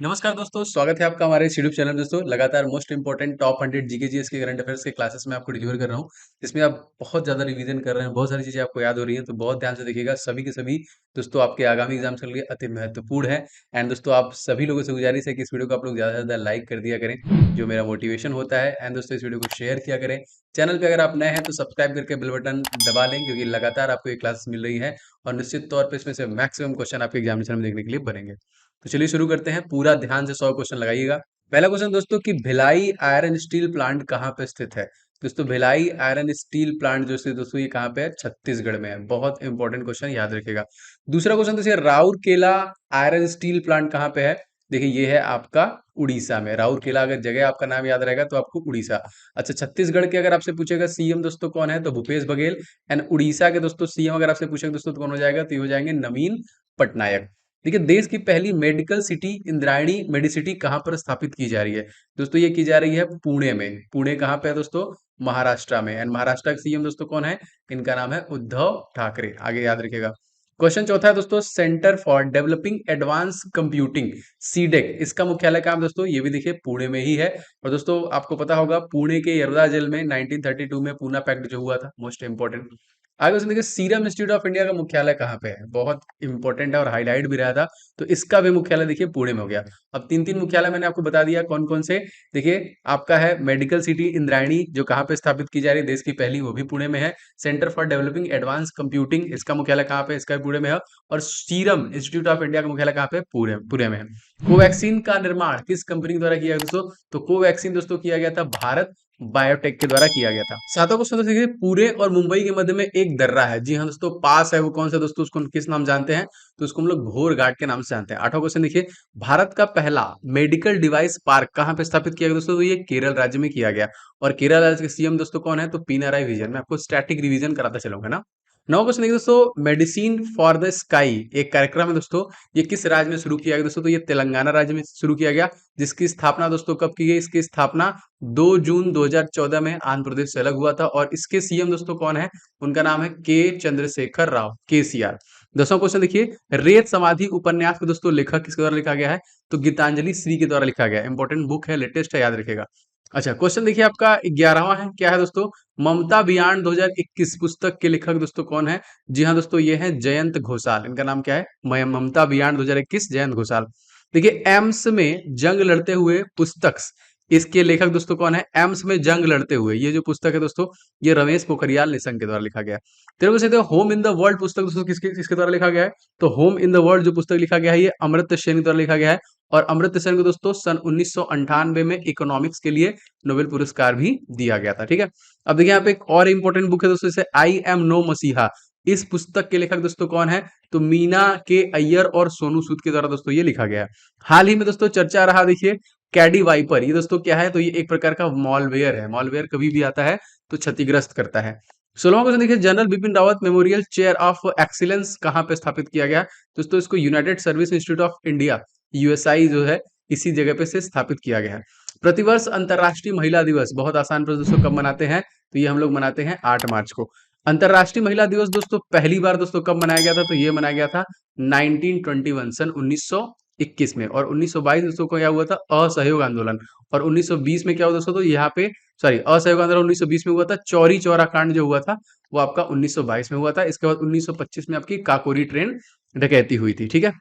नमस्कार दोस्तों, स्वागत है आपका हमारे इस यूट्यूब चैनल दोस्तों। लगातार most important top 100 GK GS के करंट अफेयर्स के क्लासेस में आपको डिलीवर कर रहा हूँ। इसमें आप बहुत ज़्यादा रिवीजन कर रहे हैं, बहुत सारी चीज़ें आपको याद हो रही हैं, तो बहुत ध्यान से देखिएगा। सभी के सभी दोस्तों आपके आगामी एग्जाम्स के लिए अति महत्वपूर्ण है। एंड दोस्तों आप सभी लोगों से गुजारिश है कि इस वीडियो को आप लोग ज़्यादा से ज़्यादा लाइक कर दिया करें, जो मेरा मोटिवेशन होता है। एंड दोस्तों इस वीडियो को शेयर किया करें। चैनल पे अगर आप नए हैं तो सब्सक्राइब करके बेल बटन दबा लें, क्योंकि लगातार आपको ये क्लास मिल रही है और निश्चित तौर पे इसमें से मैक्सिमम क्वेश्चन आपके एग्जामिनेशन में देखने के लिए बनेंगे। तो चलिए शुरू करते हैं। पूरा ध्यान से 100 क्वेश्चन लगाइएगा। पहला क्वेश्चन दोस्तों कि भिलाई आयरन स्टील प्लांट कहाँ पे स्थित है। दोस्तों भिलाई आयरन स्टील प्लांट जो स्थित दोस्तों ये कहाँ पे है, छत्तीसगढ़ में है। बहुत इंपॉर्टेंट क्वेश्चन, याद रखिएगा। दूसरा क्वेश्चन दोस्तों राउरकेला आयरन स्टील प्लांट कहाँ पे है। देखिए ये है आपका उड़ीसा में। राउरकेला अगर जगह आपका नाम याद रहेगा तो आपको उड़ीसा। अच्छा, छत्तीसगढ़ के अगर आपसे पूछेगा सीएम दोस्तों कौन है, तो भूपेश बघेल। एंड उड़ीसा के दोस्तों सीएम अगर आपसे पूछेगा दोस्तों तो कौन हो जाएगा, तो ये हो जाएंगे नवीन पटनायक। देखिए देश की पहली मेडिकल सिटी इंद्रायणी मेडिसिटी कहाँ पर स्थापित की जा रही है। दोस्तों ये की जा रही है पुणे में। पुणे कहाँ पे है दोस्तों, महाराष्ट्र में। एंड महाराष्ट्र के सीएम दोस्तों कौन है, इनका नाम है उद्धव ठाकरे। आगे याद रखिएगा। क्वेश्चन चौथा है दोस्तों centre for developing advance computing, CDAC, इसका मुख्यालय कहाँ है दोस्तों, ये भी देखिए पुणे में ही है। और दोस्तों आपको पता होगा पुणे के यरदा जेल में 1932 में पूना पैक्ट जो हुआ था, मोस्ट इंपोर्टेंट। आगे उसमें देखिए सीरम इंस्टीट्यूट ऑफ इंडिया का मुख्यालय कहाँ पे है, बहुत इंपॉर्टेंट है और हाईलाइट भी रहा था। तो इसका भी मुख्यालय देखिए पुणे में हो गया। अब तीन तीन मुख्यालय मैंने आपको बता दिया कौन कौन से। देखिए आपका है मेडिकल सिटी इंद्रायणी, जो कहाँ पे स्थापित की जा रही है, देश की पहली, वो भी पुणे में है। Centre for developing advance computing, इसका मुख्यालय कहाँ पे, इसका भी पुणे में है। और सीरम इंस्टीट्यूट ऑफ इंडिया का मुख्यालय कहाँ पे, पुणे पुणे में है। कोवैक्सीन का निर्माण किस कंपनी द्वारा किया गया दोस्तों, तो कोवैक्सीन दोस्तों किया गया था भारत बायोटेक के द्वारा किया गया था। सातों क्वेश्चन दोस्तों देखिए पुणे और मुंबई के मध्य में एक दर्रा है। जी हाँ दोस्तों, पास है, वो कौन सा दोस्तों, उसको किस नाम जानते हैं, तो उसको हम लोग भोर घाट के नाम से जानते हैं। आठवां क्वेश्चन देखिए भारत का पहला मेडिकल डिवाइस पार्क कहाँ पे स्थापित किया गया दोस्तों, तो ये केरल राज्य में किया गया। और केरल राज्य के सीएम दोस्तों कौन है, तो पिनाराई विजयन। मैं आपको स्टैटिक रिवीजन कराता चलूंगा ना। नौ क्वेश्चन देखिए दोस्तों मेडिसिन फॉर द स्काई एक कार्यक्रम है दोस्तों, ये किस राज्य में शुरू किया गया दोस्तों, तो ये तेलंगाना राज्य में शुरू किया गया। जिसकी स्थापना दोस्तों कब की गई, इसकी स्थापना 2 जून 2014 में आंध्र प्रदेश से अलग हुआ था। और इसके सीएम दोस्तों कौन है, उनका नाम है के चंद्रशेखर राव, केसीआर। दसवां क्वेश्चन देखिए रेत समाधि उपन्यास के दोस्तों लेखक किसके द्वारा लिखा गया है, तो गीतांजलि श्री के द्वारा लिखा गया है। इंपॉर्टेंट बुक है, लेटेस्ट है, याद रखेगा। अच्छा क्वेश्चन देखिए आपका 11वां है, क्या है दोस्तों, ममता बियान 2021 पुस्तक के लेखक दोस्तों कौन है। जी हाँ दोस्तों, ये है जयंत घोषाल। इनका नाम क्या है, ममता बियान 2021 जयंत घोषाल। देखिए एम्स में जंग लड़ते हुए पुस्तक, इसके लेखक दोस्तों कौन है, एम्स में जंग लड़ते हुए, ये जो पुस्तक है दोस्तों ये रमेश पोखरियाल निशंक के द्वारा लिखा गया है। तेरे को देखो होम इन द वर्ल्ड पुस्तक दोस्तों किसके किसके द्वारा लिखा गया है, तो होम इन द वर्ल्ड जो पुस्तक लिखा गया है ये अमर्त्य सेन के द्वारा लिखा गया है। और अमर्त्य सेन को दोस्तों सन 1998 में इकोनॉमिक्स के लिए नोबेल पुरस्कार भी दिया गया था। ठीक है, अब देखिए यहाँ पे एक और इंपॉर्टेंट बुक है दोस्तों, जैसे आई एम नो मसीहा, इस पुस्तक के लेखक दोस्तों कौन है, तो मीना के अय्यर और सोनू सूद के द्वारा दोस्तों ये लिखा गया है। हाल ही में दोस्तों चर्चा रहा देखिए कैडी वाइपर, ये दोस्तों क्या है, तो ये एक प्रकार का मॉलवेयर है। मॉलवेयर कभी भी आता है तो क्षतिग्रस्त करता है। 16वां क्वेश्चन देखिए general Bipin Rawat memorial chair of excellence कहाँ पे स्थापित किया गया, दोस्तों इसको United service institute of India USI जो है इसी जगह पे से स्थापित किया गया है। प्रतिवर्ष अंतर्राष्ट्रीय महिला दिवस, बहुत आसान प्रश्न दोस्तों, कब मनाते हैं, तो ये हम लोग मनाते हैं 8 मार्च को। अंतर्राष्ट्रीय महिला दिवस दोस्तों पहली बार दोस्तों कब मनाया गया था, तो ये मनाया गया था 1921 सन 1921 में। और 1922 दोस्तों को क्या हुआ था, असहयोग आंदोलन। और 1920 में क्या हुआ दोस्तों, तो यहाँ पे सॉरी असहयोग आंदोलन 1920 में हुआ था। चौरी चौरा कांड जो हुआ था वो आपका 1922 में हुआ था। इसके बाद 1925 में आपकी काकोरी ट्रेन डकैती हुई थी। ठीक है,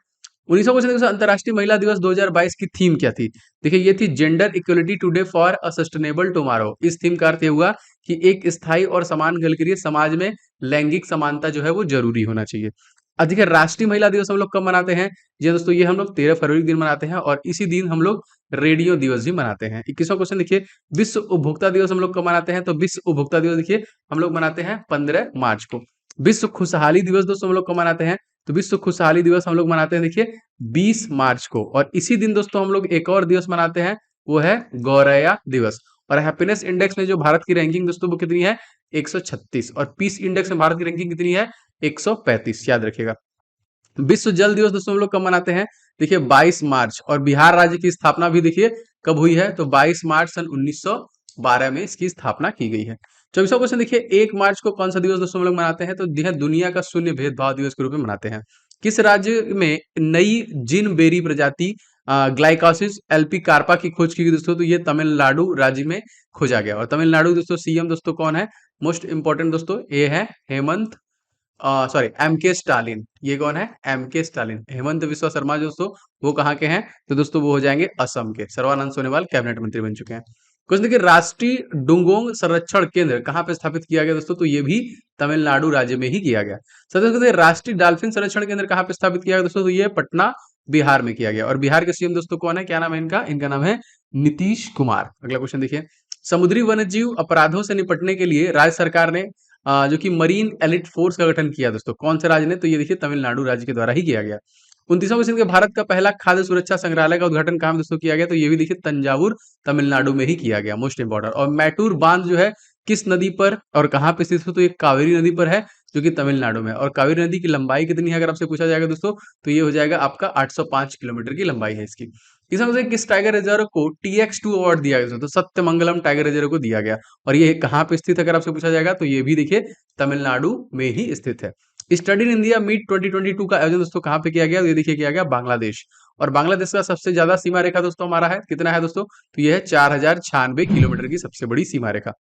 1900 क्वेश्चन अंतर्राष्ट्रीय महिला दिवस 2022 की थीम क्या थी, देखिए ये थी gender equality today for a sustainable tomorrow. इस थीम का अर्थ ये हुआ कि एक स्थायी और समान कल के लिए समाज में लैंगिक समानता जो है वो जरूरी होना चाहिए। अब देखिए राष्ट्रीय महिला दिवस हम लोग कब मनाते हैं, जी दोस्तों ये हम लोग 13 फरवरी के दिन मनाते हैं। और इसी दिन हम लोग रेडियो दिवस भी मनाते हैं। 21वां क्वेश्चन देखिए विश्व उपभोक्ता दिवस हम लोग कब मनाते हैं, तो विश्व उपभोक्ता दिवस देखिए हम लोग मनाते हैं 15 मार्च को। विश्व खुशहाली दिवस दोस्तों हम लोग कब मनाते हैं, तो विश्व खुशहाली दिवस हम लोग मनाते हैं देखिए 20 मार्च को। और इसी दिन दोस्तों हम लोग एक और दिवस मनाते हैं, वो है गौरैया दिवस। और हैप्पीनेस इंडेक्स में जो भारत की रैंकिंग दोस्तों वो कितनी है, 136। और पीस इंडेक्स में भारत की रैंकिंग कितनी है, 135, याद रखिएगा। विश्व जल दिवस दोस्तों हम लोग कब मनाते हैं, देखिए 22 मार्च। और बिहार राज्य की स्थापना भी देखिए कब हुई है, तो 22 मार्च सन 1912 में इसकी स्थापना की गई है। 24वां क्वेश्चन देखिए 1 मार्च को कौन सा दिवस दोस्तों हम लोग मनाते हैं, तो यह दुनिया का शून्य भेदभाव दिवस के रूप में मनाते हैं। किस राज्य में नई जिन बेरी प्रजाति ग्लाइकोसिस एलपी कार्पा की खोज की गई दोस्तों, तो ये तमिलनाडु राज्य में खोजा गया। और तमिलनाडु दोस्तों सीएम दोस्तों कौन है, मोस्ट इंपॉर्टेंट दोस्तों, ये है हेमंत, सॉरी एम के स्टालिन। ये कौन है, एम के स्टालिन। हेमंत विश्वा शर्मा दोस्तों वो कहाँ के हैं, तो दोस्तों वो हो जाएंगे असम के। सर्बानंद सोनोवाल कैबिनेट मंत्री बन चुके हैं। क्वेश्चन देखिए, राष्ट्रीय डुंगोंग संरक्षण केंद्र कहाँ पे स्थापित किया गया दोस्तों, तो ये भी तमिलनाडु राज्य में ही किया गया। सर राष्ट्रीय डॉल्फिन संरक्षण केंद्र कहाँ पे स्थापित किया गया दोस्तों, तो ये पटना बिहार में किया गया। और बिहार के सीएम दोस्तों कौन है, क्या नाम है इनका, इनका नाम है नीतीश कुमार। अगला क्वेश्चन देखिए, समुद्री वन्यजीव अपराधों से निपटने के लिए राज्य सरकार ने जो कि मरीन एलिट फोर्स का गठन किया दोस्तों, कौन से राज्य ने, तो ये देखिए तमिलनाडु राज्य के द्वारा ही किया गया। 29वां क्वेश्चन के, भारत का पहला खाद्य सुरक्षा संग्रहालय का उद्घाटन कहाँ दोस्तों किया गया, तो ये भी देखिए तंजावुर तमिलनाडु में ही किया गया, मोस्ट इंपॉर्टेंट। और मैटूर बांध जो है किस नदी पर और कहाँ पे स्थित है, तो ये कावेरी नदी पर है, जो कि तमिलनाडु में। और कावेरी नदी की लंबाई कितनी है अगर आपसे पूछा जाएगा दोस्तों, तो ये हो जाएगा आपका 805 किलोमीटर की लंबाई है इसकी। इसमें से किस टाइगर रिजर्व को TX2 अवार्ड दिया गया, तो सत्यमंगलम टाइगर रिजर्व को दिया गया। और ये कहाँ पे स्थित है अगर आपसे पूछा जाएगा, तो ये भी देखिए तमिलनाडु में ही स्थित है। स्टडी इन इंडिया मीट 2022 का आयोजन दोस्तों कहाँ पे किया गया, तो ये देखिए किया गया बांग्लादेश। और बांग्लादेश का सबसे ज्यादा सीमा रेखा दोस्तों हमारा है, कितना है दोस्तों, तो ये है 4096 किलोमीटर की सबसे बड़ी सीमा रेखा।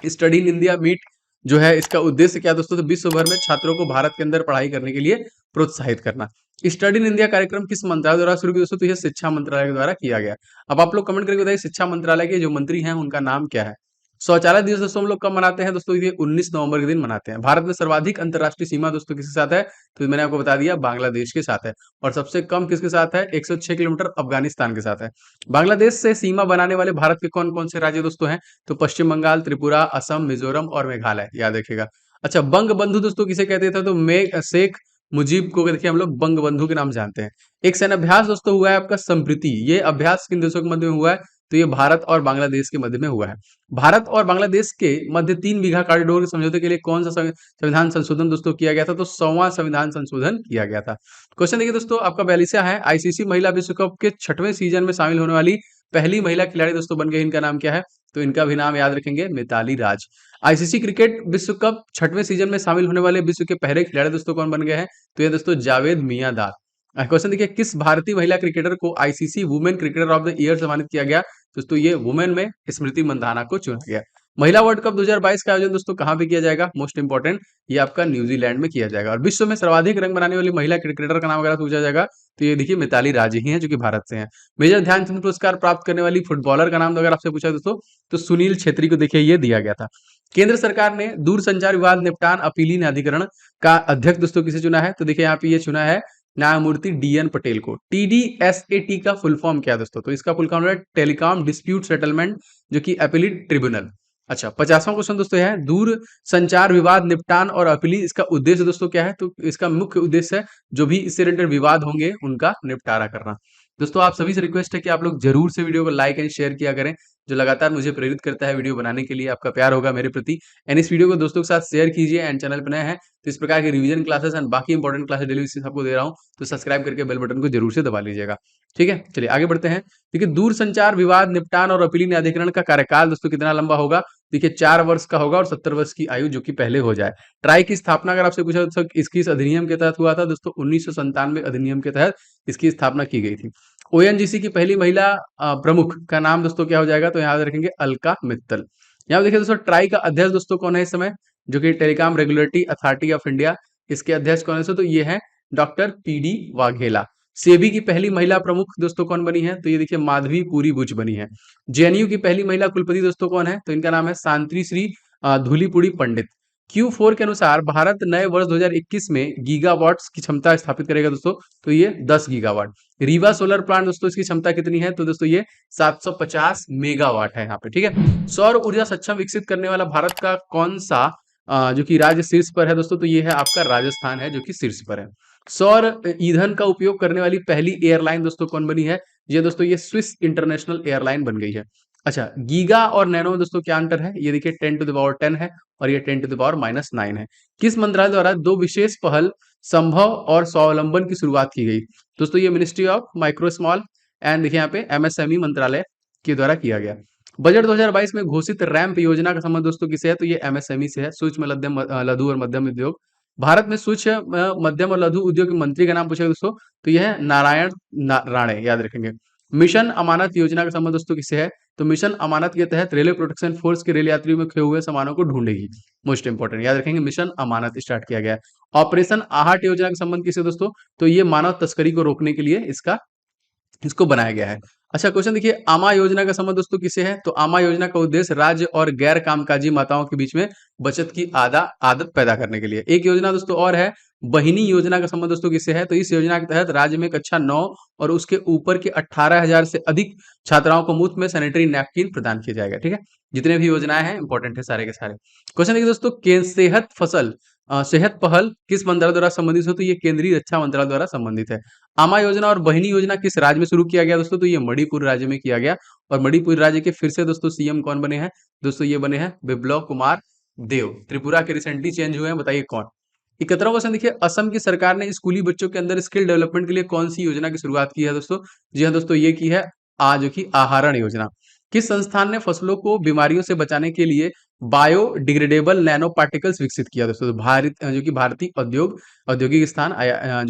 स्टडी इन इंडिया मीट जो है इसका उद्देश्य क्या दोस्तों, तो विश्व भर में छात्रों को भारत के अंदर पढ़ाई करने के लिए प्रोत्साहित करना। स्टडी इन इंडिया कार्यक्रम किस मंत्रालय द्वारा शुरू किया दोस्तों, तो यह शिक्षा मंत्रालय के द्वारा किया गया। अब आप लोग कमेंट करके बताइए शिक्षा मंत्रालय के जो मंत्री हैं उनका नाम क्या है। शौचालय दिवस दोस्तों हम लोग कब मनाते हैं दोस्तों, ये 19 नवंबर के दिन मनाते हैं। भारत में सर्वाधिक अंतर्राष्ट्रीय सीमा दोस्तों किसके साथ है, तो मैंने आपको बता दिया बांग्लादेश के साथ है। और सबसे कम किसके साथ है, 106 किलोमीटर अफगानिस्तान के साथ है। बांग्लादेश से सीमा बनाने वाले भारत के कौन कौन से राज्य दोस्तों हैं, तो पश्चिम बंगाल, त्रिपुरा, असम, मिजोरम और मेघालय, याद रखिएगा। अच्छा, बंग बंधु दोस्तों किसे कहते थे, तो शेख मुजीब को देखिए हम लोग बंग बंधु के नाम जानते हैं। एक सैन्य अभ्यास दोस्तों हुआ है आपका संप्रीति, ये अभ्यास किन देशों के मध्य में हुआ है, तो ये भारत और बांग्लादेश के मध्य में हुआ है। भारत और बांग्लादेश के मध्य 3 बीघा कॉरिडोर के समझौते के लिए कौन सा संविधान संशोधन दोस्तों किया गया था, तो 100वां संविधान संशोधन किया गया था। क्वेश्चन देखिए दोस्तों आपका 42वां है, आईसीसी महिला विश्व कप के 6वें सीजन में शामिल होने वाली पहली महिला खिलाड़ी दोस्तों बन गई, इनका नाम क्या है, तो इनका भी नाम याद रखेंगे मिताली राज। आईसीसी क्रिकेट विश्व कप 6वें सीजन में शामिल होने वाले विश्व के पहले खिलाड़ी दोस्तों कौन बन गए हैं, तो ये दोस्तों जावेद मियांदाद। क्वेश्चन देखिए, किस भारतीय महिला क्रिकेटर को ICC women cricketer of the year सम्मानित किया गया, दोस्तों ये वुमेन में स्मृति मंदाना को चुना गया। महिला वर्ल्ड कप 2022 का आयोजन दोस्तों कहां पे किया जाएगा, मोस्ट इंपोर्टेंट, ये आपका न्यूजीलैंड में किया जाएगा। और विश्व में सर्वाधिक रंग बनाने वाली महिला क्रिकेटर का नाम अगर पूछा जाएगा, तो ये देखिए मिताली राज ही है, जो कि भारत से हैं। मेजर ध्यानचंद पुरस्कार प्राप्त करने वाली फुटबॉलर का नाम अगर आपसे पूछा दोस्तों, तो सुनील छेत्री को देखिए ये दिया गया था। केंद्र सरकार ने दूरसंचार विवाद निपटान अपीलीन अधिकरण का अध्यक्ष दोस्तों किसे चुना है, तो देखिए यहाँ पे ये चुना है न्यायमूर्ति DN पटेल को। TDSAT का फुल फॉर्म क्या है दोस्तों, तो इसका फुल फॉर्म है टेलीकॉम डिस्प्यूट सेटलमेंट, जो कि अपीलीट ट्रिब्यूनल। अच्छा, 50वां क्वेश्चन दोस्तों है, दूर संचार विवाद निपटान और अपीली, इसका उद्देश्य दोस्तों क्या है, तो इसका मुख्य उद्देश्य है जो भी इससे रिलेटेड विवाद होंगे उनका निपटारा करना। दोस्तों आप सभी से रिक्वेस्ट है कि आप लोग जरूर से वीडियो को लाइक एंड शेयर किया करें, जो लगातार मुझे प्रेरित करता है वीडियो बनाने के लिए, आपका प्यार होगा मेरे प्रति। एंड इस वीडियो को दोस्तों के साथ शेयर कीजिए। एंड चैनल पर नए हैं तो इस प्रकार के रिवीजन क्लासेस एंड बाकी इंपॉर्टेंट क्लासेस डेली बेसिस आपको दे रहा हूं, तो सब्सक्राइब करके बेल बटन को जरूर से दबा लीजिएगा। ठीक है, चलिए आगे बढ़ते हैं। देखिए, दूर संचार विवाद निपटान और अपीलीन अधिकरण का कार्यकाल दोस्तों कितना लंबा होगा, देखिए 4 वर्ष का होगा और 70 वर्ष की आयु जो कि पहले हो जाए। ट्राई की स्थापना अगर आपसे पूछा तो इसकी इस अधिनियम के तहत हुआ था दोस्तों, 1997 अधिनियम के तहत इसकी स्थापना की गई थी। ONGC की पहली महिला प्रमुख का नाम दोस्तों क्या हो जाएगा, तो याद रखेंगे अलका मित्तल। यहाँ देखिए दोस्तों, ट्राई का अध्यक्ष दोस्तों कौन है इस समय, जो कि telecom regulatory authority of India, इसके अध्यक्ष कौन है, तो ये है डॉक्टर PD वाघेला। सेबी की पहली महिला प्रमुख दोस्तों कौन बनी है, तो ये देखिए माधवी पुरी बुच बनी है। JNU की पहली महिला कुलपति दोस्तों कौन है, तो इनका नाम है शांति श्री धूलीपुड़ी पंडित। Q4 के अनुसार भारत नए वर्ष 2021 में गीगावाट्स की क्षमता स्थापित करेगा दोस्तों, तो ये 10 गीगावाट। रीवा सोलर प्लांट दोस्तों इसकी क्षमता कितनी है, तो दोस्तों ये 750 मेगावाट है यहाँ पे। ठीक है, सौर ऊर्जा सक्षम विकसित करने वाला भारत का कौन सा जो कि राज्य शीर्ष पर है दोस्तों, तो ये है आपका राजस्थान है, जो कि शीर्ष पर है। सौर ईंधन का उपयोग करने वाली पहली एयरलाइन दोस्तों कौन बनी है, ये दोस्तों ये स्विस इंटरनेशनल एयरलाइन बन गई है। अच्छा, गीगा और नैनो में दोस्तों क्या अंतर है, ये देखिए 10 टू द पावर 10 है और ये 10 टू द पावर -9 है। किस मंत्रालय द्वारा 2 विशेष पहल संभव और स्वावलंबन की शुरुआत की गई, दोस्तों ये ministry of micro small and देखिए यहाँ पे MSME मंत्रालय के द्वारा किया गया। बजट 2022 में घोषित रैंप योजना का संबंध दोस्तों किसे है, तो ये MSME से है, सूक्ष्म लघु और मध्यम उद्योग, भारत में सूक्ष्म मध्यम और लघु उद्योग के मंत्री का नाम पूछा दोस्तों, तो यह है नारायण राणे, याद रखेंगे। मिशन अमानत योजना का संबंध दोस्तों किससे है? तो मिशन अमानत के तहत रेलवे प्रोटेक्शन फोर्स के रेल यात्रियों में खोए हुए सामानों को ढूंढेगी। मोस्ट इंपोर्टेंट, याद रखेंगे, मिशन अमानत स्टार्ट किया गया है। ऑपरेशन आहट योजना का संबंध किससे दोस्तों? तो ये मानव तस्करी को रोकने के लिए इसको बनाया गया है। अच्छा, क्वेश्चन देखिए, आमा योजना का संबंध दोस्तों किससे है? तो आमा योजना का उद्देश्य राज्य और गैर कामकाजी माताओं के बीच में बचत की आदत पैदा करने के लिए। एक योजना दोस्तों और है, बहिनी योजना का संबंध दोस्तों किससे है? तो इस योजना के तहत राज्य में कक्षा 9 और उसके ऊपर के 18,000 से अधिक छात्राओं को मुफ्त में सैनिटरी नैपकिन प्रदान किया जाएगा। ठीक है, जितने भी योजनाएं हैं इंपॉर्टेंट है सारे के सारे। क्वेश्चन देखिए दोस्तों, सेहत पहल किस मंत्रालय द्वारा संबंधित हो? तो ये केंद्रीय रक्षा मंत्रालय द्वारा संबंधित है। आमा योजना और बहिनी योजना किस राज्य में शुरू किया गया दोस्तों? तो ये मणिपुर राज्य में किया गया। और मणिपुर राज्य के फिर से दोस्तों सीएम कौन बने हैं? दोस्तों ये बने हैं बिप्लब कुमार देव। त्रिपुरा के रिसेंटली चेंज हुए हैं, बताइए कौन। 71वां क्वेश्चन देखिए, असम की सरकार ने स्कूली बच्चों के अंदर स्किल डेवलपमेंट के लिए कौन सी योजना की शुरुआत की है दोस्तों? जी हाँ दोस्तों, ये की है जो कि आहरण योजना। किस संस्थान ने फसलों को बीमारियों से बचाने के लिए बायोडिग्रेडेबल नैनो पार्टिकल्स विकसित किया दोस्तों? तो जो कि भारतीय औद्योगिक जो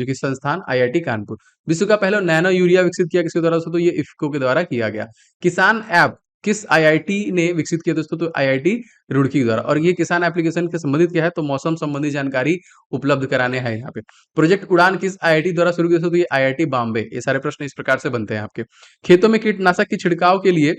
कि संस्थान आईआईटी कानपुर। विश्व का पहला नैनो यूरिया विकसित किया किसके द्वारा दोस्तों? तो ये इफ्को के द्वारा किया गया। किसान ऐप किस आईआईटी ने विकसित किया दोस्तों? तो आईआईटी रुड़की द्वारा। और ये किसान एप्लीकेशन के संबंधित क्या है? तो मौसम संबंधी जानकारी उपलब्ध कराने हैं यहाँ पे। प्रोजेक्ट उड़ान किस आईआईटी द्वारा शुरू किया दोस्तों? तो ये आईआईटी बॉम्बे। ये सारे प्रश्न इस प्रकार से बनते हैं आपके। खेतों में कीटनाशक के छिड़काव के लिए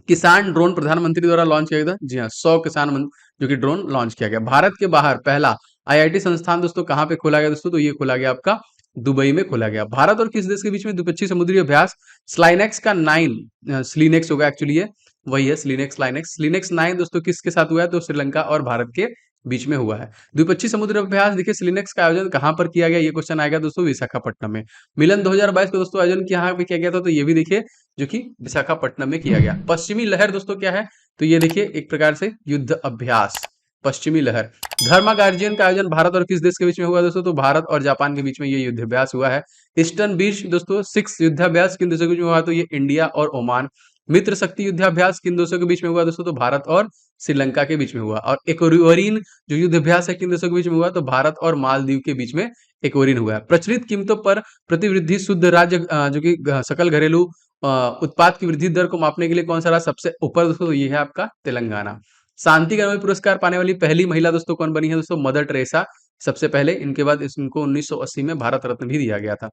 किसान ड्रोन प्रधानमंत्री द्वारा लॉन्च किया गया था। जी हाँ, 100 जो कि ड्रोन लॉन्च किया गया। भारत के बाहर पहला आईआईटी संस्थान दोस्तों कहाँ पे खोला गया दोस्तों? तो ये खोला गया आपका दुबई में खोला गया। भारत और किस देश के बीच में द्विपक्षीय समुद्री अभ्यास स्लाइनेक्स का 9 स्लीनेक्स होगा एक्चुअली, ये वही है स्लीनेक्स लाइनेक्स। स्लीनेक्स 9 दोस्तों किसके साथ हुआ है? तो श्रीलंका और भारत के बीच में हुआ है। द्विपक्षीय समुद्री अभ्यास देखिए स्लीनेक्स का आयोजन कहाँ पर किया गया? ये क्वेश्चन आएगा दोस्तों विशाखापट्टनम में। मिलन 2022 का दोस्तों आयोजन यहाँ पे किया गया था, तो ये भी देखिए जो कि विशाखापट्टनम में किया गया। पश्चिमी लहर दोस्तों क्या है? तो ये देखिए एक प्रकार से युद्ध अभ्यास, पश्चिमी लहर। धर्मा गार्जियन का आयोजन भारत और किस देश के बीच में हुआ दोस्तों? तो भारत और जापान के बीच में ये युद्धाभ्यास हुआ है। ईस्टर्न बीच दोस्तों 6 युद्धाभ्यास किन देशों के बीच में हुआ? तो ये इंडिया और ओमान। मित्र शक्ति युद्धाभ्यास किन देशों के बीच में हुआ दोस्तों? तो भारत और श्रीलंका के बीच में हुआ। और एक्वेरिन जो युद्धाभ्यास है किन देशों के बीच में हुआ? तो भारत और मालदीव के बीच में एक्वेरिन हुआ है। प्रचलित कीमतों पर प्रतिवृद्धि शुद्ध राज्य जो कि सकल घरेलू उत्पाद की वृद्धि दर को मापने के लिए कौन सा राज्य सबसे ऊपर दोस्तों? तो ये है आपका तेलंगाना। शांति का नोबेल पुरस्कार पाने वाली पहली महिला दोस्तों कौन बनी है दोस्तों? मदर टेरेसा सबसे पहले। इनके बाद इनको 1980 में भारत रत्न भी दिया गया था।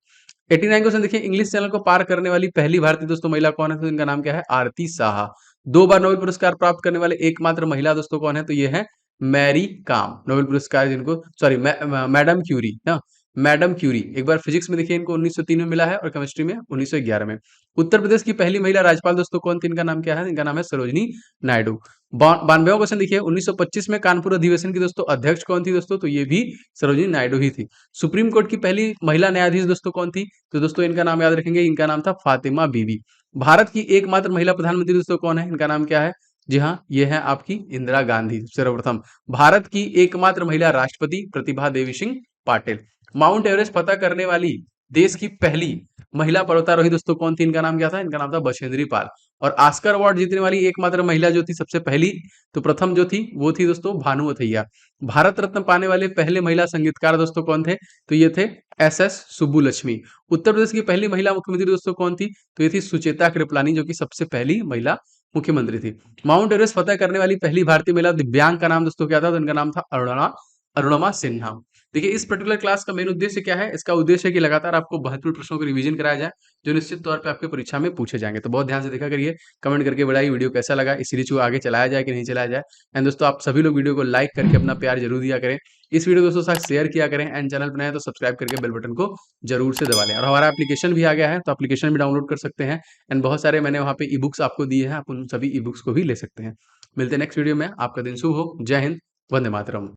89 क्वेश्चन देखिए, इंग्लिश चैनल को पार करने वाली पहली भारतीय दोस्तों महिला कौन है? तो इनका नाम क्या है? आरती साहा। 2 बार नोबेल पुरस्कार प्राप्त करने वाले एकमात्र महिला दोस्तों कौन है? तो ये है मैरी काम। नोबेल पुरस्कार जिनको सॉरी मैडम क्यूरी ना, मैडम क्यूरी। एक बार फिजिक्स में देखिए इनको 1903 में मिला है और केमिस्ट्री में 1911 में। उत्तर प्रदेश की पहली महिला राज्यपाल दोस्तों कौन थी? इनका नाम क्या है? इनका नाम है सरोजनी नायडू। 92वां क्वेश्चन देखिए, 1925 में कानपुर अधिवेशन की दोस्तों अध्यक्ष कौन थी दोस्तों? तो ये भी सरोजनी नायडू ही थी। सुप्रीम कोर्ट की पहली महिला न्यायाधीश दोस्तों कौन थी? तो दोस्तों इनका नाम याद रखेंगे, इनका नाम था फातिमा बीबी। भारत की एकमात्र महिला प्रधानमंत्री दोस्तों कौन है? इनका नाम क्या है? जी हाँ, ये है आपकी इंदिरा गांधी सर्वप्रथम। भारत की एकमात्र महिला राष्ट्रपति प्रतिभा देवी सिंह पाटिल। माउंट एवरेस्ट फतह करने वाली देश की पहली महिला पर्वतारोही दोस्तों कौन थी? इनका नाम क्या था? इनका नाम था बछेंद्री पाल। और ऑस्कर अवार्ड जीतने वाली एकमात्र महिला जो थी सबसे पहली, तो प्रथम जो थी वो थी दोस्तों भानु अथैया। भारत रत्न पाने वाले पहले महिला संगीतकार दोस्तों कौन थे? तो ये थे एस सुब्बुलक्ष्मी। उत्तर प्रदेश की पहली महिला मुख्यमंत्री दोस्तों कौन थी? तो ये थी सुचेता कृपलानी, जो कि सबसे पहली महिला मुख्यमंत्री थी। माउंट एवरेस्ट फतह करने वाली पहली भारतीय महिला दिव्यांग का नाम दोस्तों क्या था? तो इनका नाम था अरुणमा सिन्हा। देखिए इस पर्टिकुलर क्लास का मेन उद्देश्य क्या है? इसका उद्देश्य है कि लगातार आपको महत्वपूर्ण प्रश्नों को रिवीजन कराया जाए, जो निश्चित तौर पे आपके परीक्षा में पूछे जाएंगे। तो बहुत ध्यान से देखा करिए, कमेंट करके बताइए वीडियो कैसा लगा, इस सीरीज को आगे चलाया जाए कि नहीं चलाया जाए। एंड दोस्तों आप सभी लोग वीडियो को लाइक करके अपना प्यार जरूर दिया करें, इस वीडियो दोस्तों साथ शेयर किया करें। एंड चैनल पर नए तो सब्सक्राइब करके बेल बटन को जरूर से दबा लें। और हमारा एप्लीकेशन भी आ गया है, तो एप्लीकेशन भी डाउनलोड कर सकते हैं। एंड बहुत सारे मैंने वहाँ पे ई बुक्स आपको दिए हैं, आप उन सभी ई बुक्स को भी ले सकते हैं। मिलते हैं नेक्स्ट वीडियो में। आपका दिन शुभ हो। जय हिंद, वंदे मातरम।